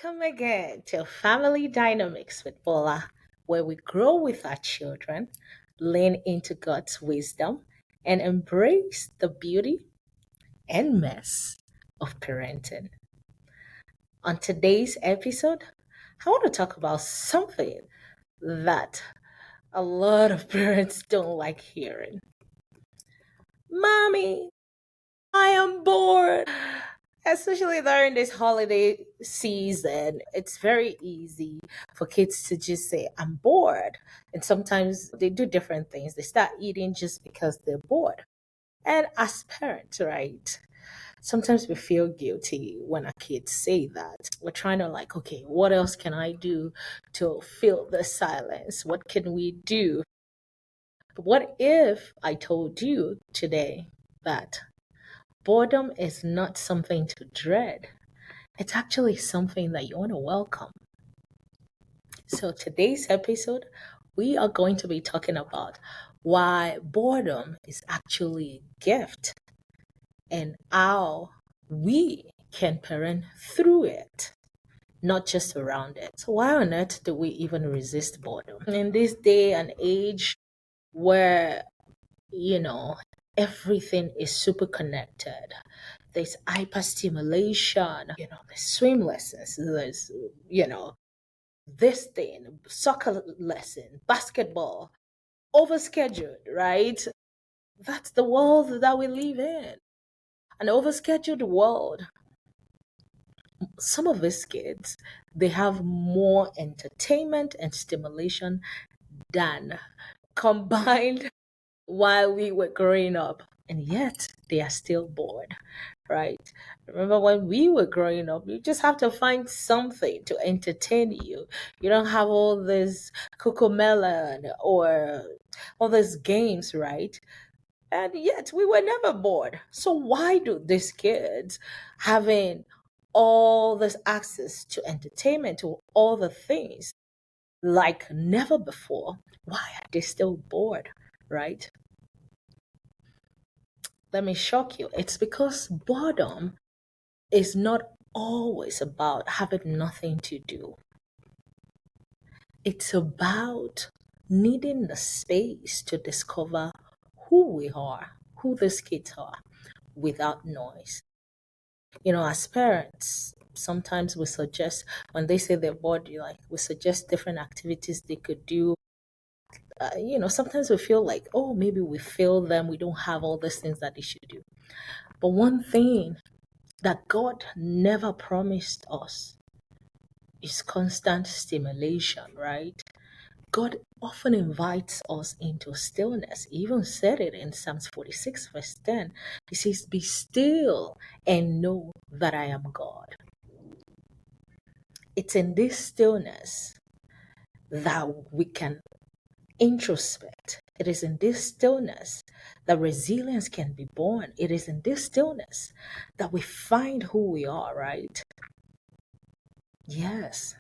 Welcome again to Family Dynamics with Bola, where we grow with our children, lean into God's wisdom, and embrace the beauty and mess of parenting. On today's episode, I want to talk about something that a lot of parents don't like hearing. Mommy, I am bored. Especially during this holiday season, it's very easy for kids to just say, I'm bored. And sometimes they do different things. They start eating just because they're bored. And as parents, right? Sometimes we feel guilty when our kids say that. We're trying to, like, okay, what else can I do to fill the silence? What can we do? But what if I told you today that boredom is not something to dread? It's actually something that you want to welcome. So, today's episode, we are going to be talking about why boredom is actually a gift and how we can parent through it, not just around it. So, why on earth do we even resist boredom? In this day and age where, you know, everything is super connected, there's hyperstimulation, there's swim lessons, there's, this thing, soccer lesson, basketball, overscheduled, right? That's the world that we live in. An overscheduled world. Some of these kids, they have more entertainment and stimulation than combined while we were growing up. And yet they are still bored, right? Remember when we were growing up, you just have to find something to entertain you. You don't have all this cocomelon or all these games, right? And yet we were never bored. So why do these kids having all this access to entertainment, to all the things like never before, why are they still bored, right? Let me shock you. It's because boredom is not always about having nothing to do. It's about needing the space to discover who we are, who these kids are, without noise. As parents, sometimes we suggest, when they say they're bored, we suggest different activities they could do. Sometimes we feel like, oh, maybe we fail them, we don't have all these things that they should do. But one thing that God never promised us is constant stimulation, right? God often invites us into stillness. He even said it in Psalms 46, verse 10. He says, be still and know that I am God. It's in this stillness that we can introspect. It is in this stillness that resilience can be born. It is in this stillness that we find who we are, right? Yes.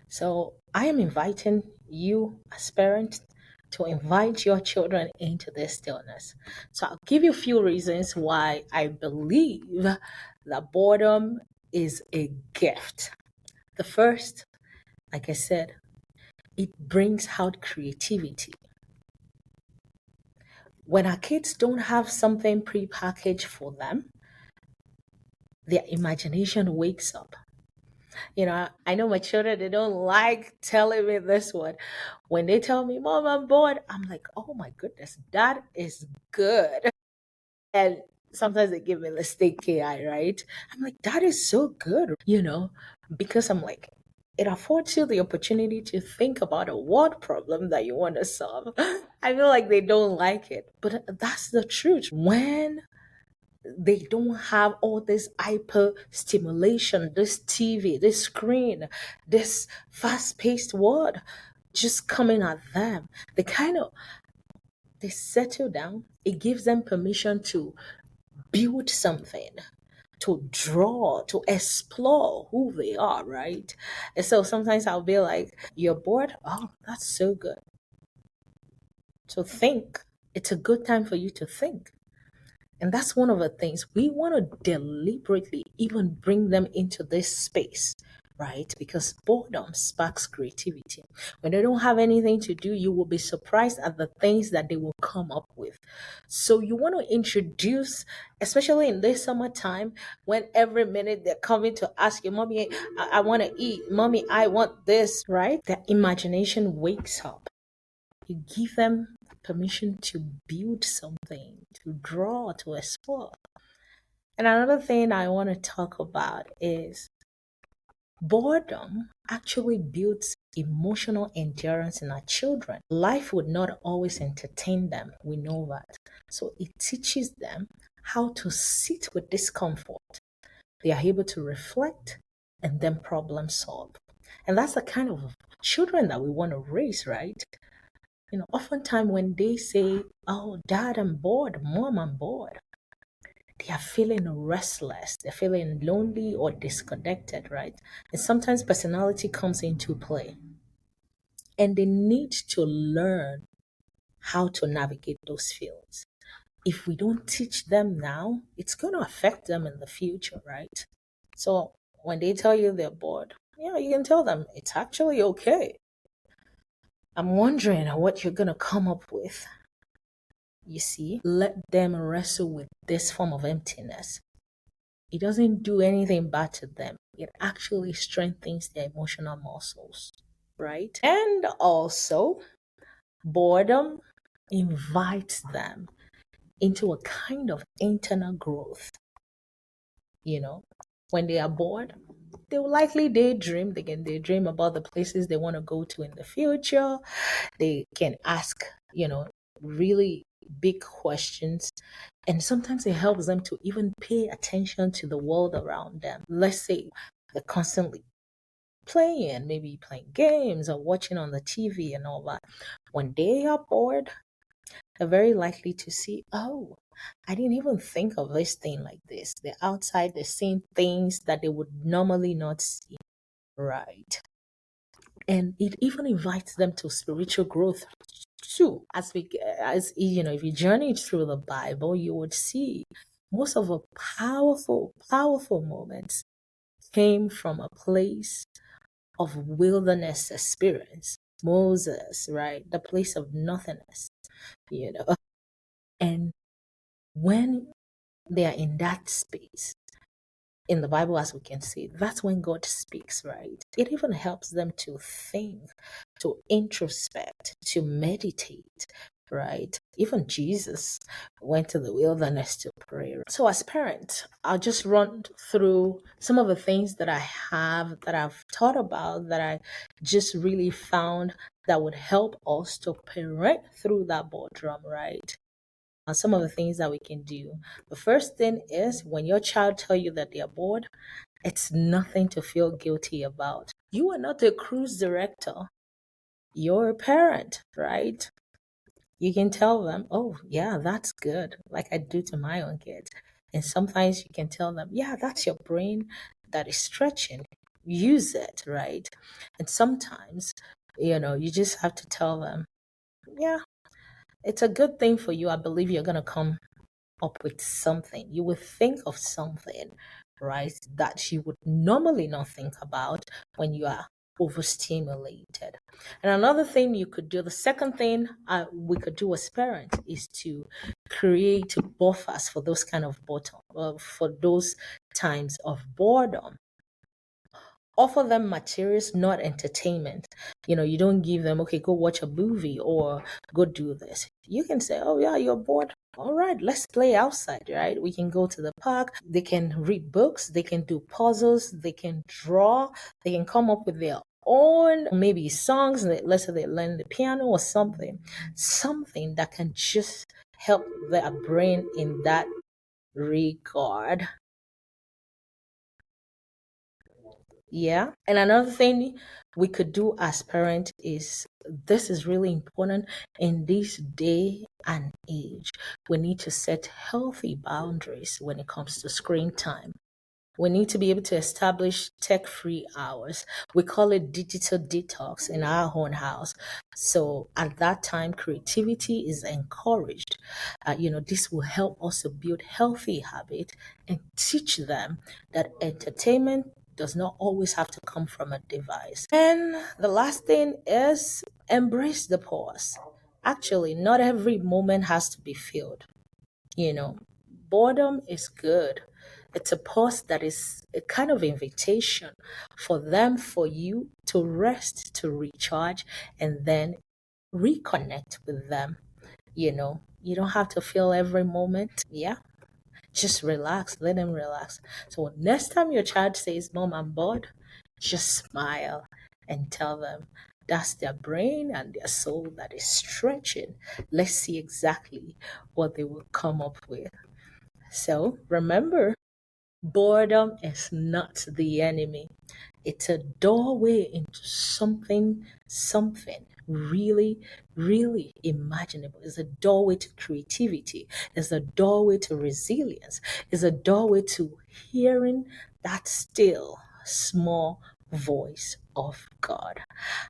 So I am inviting you as parents to invite your children into this stillness. So I'll give you a few reasons why I believe that boredom is a gift. The first, like I said, it brings out creativity. When our kids don't have something prepackaged for them, their imagination wakes up. I know my children, they don't like telling me this one. When they tell me, Mom, I'm bored, I'm like, oh my goodness, that is good. And sometimes they give me the steak KI, right? I'm like, that is so good, because I'm like, it affords you the opportunity to think about a word problem that you want to solve. I feel like they don't like it, but that's the truth. When they don't have all this hyper stimulation, this TV, this screen, this fast paced world just coming at them. They settle down. It gives them permission to build something, to draw, to explore who they are, right? And so sometimes I'll be like, you're bored? Oh, that's so good. So think. It's a good time for you to think. And that's one of the things we want to deliberately even bring them into this space, right? Because boredom sparks creativity. When they don't have anything to do, you will be surprised at the things that they will come up with. So you want to introduce, especially in this summertime, when every minute they're coming to ask you, Mommy, I want to eat. Mommy, I want this, right? Their imagination wakes up. You give them permission to build something, to draw, to explore. And another thing I want to talk about is boredom actually builds emotional endurance in our children. Life would not always entertain them. We know that. So it teaches them how to sit with discomfort. They are able to reflect and then problem solve. And that's the kind of children that we want to raise, right? Oftentimes when they say, "Oh, dad, I'm bored, mom, I'm bored," they are feeling restless, they're feeling lonely or disconnected, right? And sometimes personality comes into play, and they need to learn how to navigate those fields. If we don't teach them now, it's going to affect them in the future, right? So when they tell you they're bored, yeah, you can tell them it's actually okay. I'm wondering what you're going to come up with. You see, let them wrestle with this form of emptiness. It doesn't do anything bad to them. It actually strengthens their emotional muscles, right? And also, boredom invites them into a kind of internal growth. You know, when they are bored, they will likely daydream. They can daydream about the places they want to go to in the future. They can ask, really big questions. And sometimes it helps them to even pay attention to the world around them. Let's say they're constantly playing, maybe playing games or watching on the TV and all that. When they are bored, they're very likely to see, oh, I didn't even think of this thing like this. They're outside, they're seeing things that they would normally not see, right? And it even invites them to spiritual growth too. If you journey through the Bible, you would see most of the powerful moments came from a place of wilderness experience. Moses, right? The place of nothingness, you know. And when they are in that space, in the Bible, as we can see, that's when God speaks, right? It even helps them to think, to introspect, to meditate, right? Even Jesus went to the wilderness to pray. So, as parents, I'll just run through some of the things that I've thought about, that I just really found that would help us to parent through that boredom, right? Some of the things that we can do. The first thing is, when your child tell you that they are bored, it's nothing to feel guilty about. You are not a cruise director. You're a parent, right? You can tell them, oh, yeah, that's good, like I do to my own kids. And sometimes you can tell them, yeah, that's your brain that is stretching. Use it, right? And sometimes, you just have to tell them, yeah, it's a good thing for you. I believe you're going to come up with something. You would think of something, right, that you would normally not think about when you are overstimulated. And another thing you could do, the second thing we could do as parents, is to create buffers for those kind of bottom, for those times of boredom. Offer them materials, not entertainment. You don't give them, okay, go watch a movie or go do this. You can say, oh, yeah, you're bored. All right, let's play outside, right? We can go to the park. They can read books. They can do puzzles. They can draw. They can come up with their own, maybe songs. Let's say they learn the piano or something that can just help their brain in that regard. Yeah. And another thing we could do as parents is, this is really important in this day and age. We need to set healthy boundaries when it comes to screen time. We need to be able to establish tech free hours. We call it digital detox in our own house. So at that time, creativity is encouraged. This will help us to build healthy habits and teach them that entertainment does not always have to come from a device. And the last thing is embrace the pause. Actually, not every moment has to be filled. You know, boredom is good. It's a pause that is a kind of invitation for them, for you to rest, to recharge, and then reconnect with them. You don't have to feel every moment. Yeah, just relax, let them relax. So next time your child says, Mom, I'm bored, just smile and tell them that's their brain and their soul that is stretching. Let's see exactly what they will come up with. So remember, boredom is not the enemy. It's a doorway into something really, really imaginable. It's a doorway to creativity. It's a doorway to resilience. It's a doorway to hearing that still small voice of God.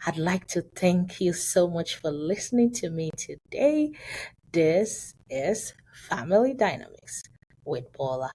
I'd like to thank you so much for listening to me today. This is Family Dynamics with Paula.